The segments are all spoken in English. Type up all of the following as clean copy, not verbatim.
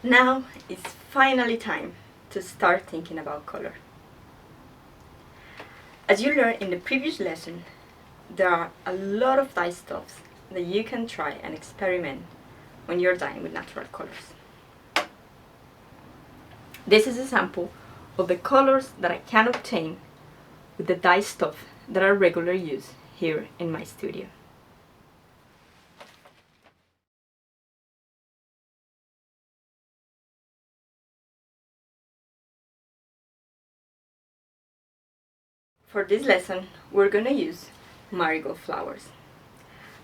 Now it's finally time to start thinking about color. As you learned in the previous lesson, there are a lot of dye stuffs that you can try and experiment when you're dyeing with natural colors. This is a sample of the colors that I can obtain with the dye stuff that I regularly use here in my studio. For this lesson, we're going to use marigold flowers.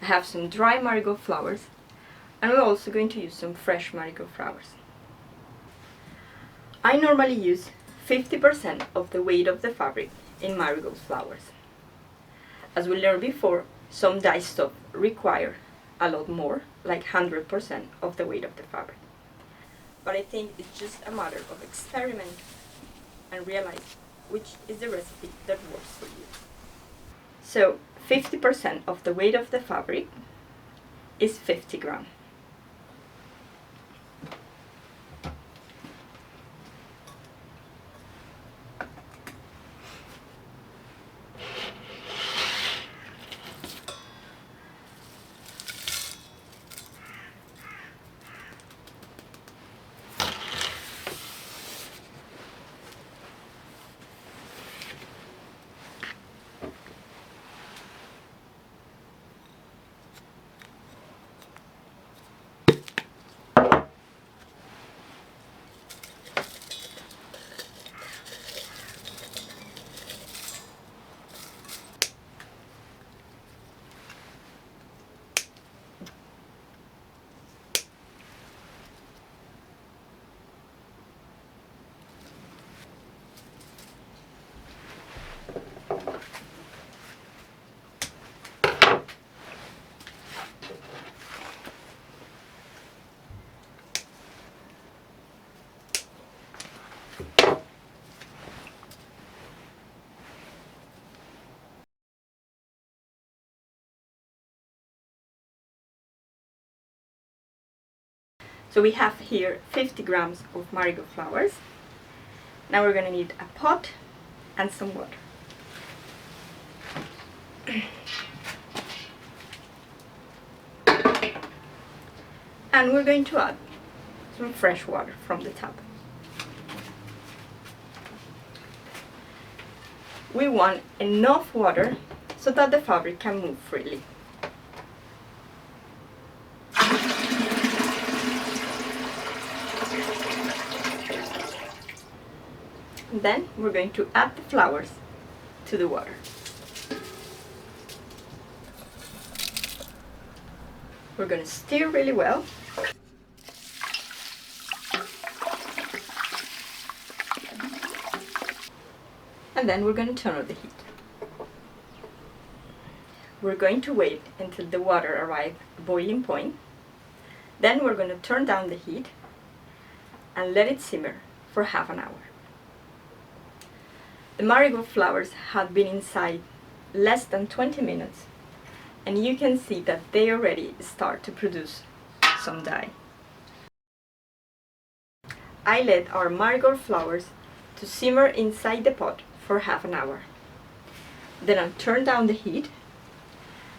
I have some dry marigold flowers, and we're also going to use some fresh marigold flowers. I normally use 50% of the weight of the fabric in marigold flowers. As we learned before, some dye stuff require a lot more, like 100% of the weight of the fabric. But I think it's just a matter of experiment and realize which is the recipe that works for you. So 50% of the weight of the fabric is 50 grams. So we have here 50 grams of marigold flowers. Now we're going to need a pot and some water. And we're going to add some fresh water from the tap. We want enough water so that the fabric can move freely. Then we're going to add the flowers to the water. We're going to stir really well. And then we're going to turn on the heat. We're going to wait until the water arrives at boiling point. Then we're going to turn down the heat and let it simmer for half an hour. The marigold flowers had been inside less than 20 minutes, and you can see that they already start to produce some dye. I let our marigold flowers to simmer inside the pot for half an hour. Then I turn down the heat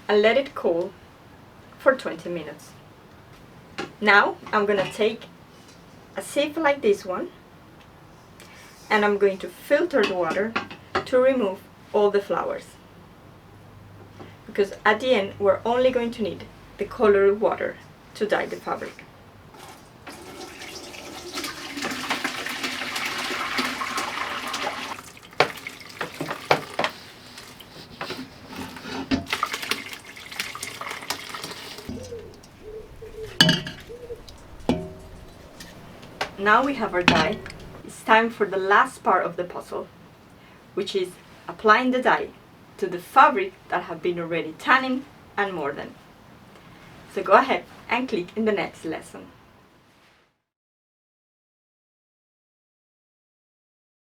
and let it cool for 20 minutes. Now I'm going to take a sieve like this one, and I'm going to filter the water to remove all the flowers. Because at the end we're only going to need the colored water to dye the fabric. Now we have our dye. It's time for the last part of the puzzle, which is applying the dye to the fabric that have been already tanning and more than. So go ahead and click in the next lesson.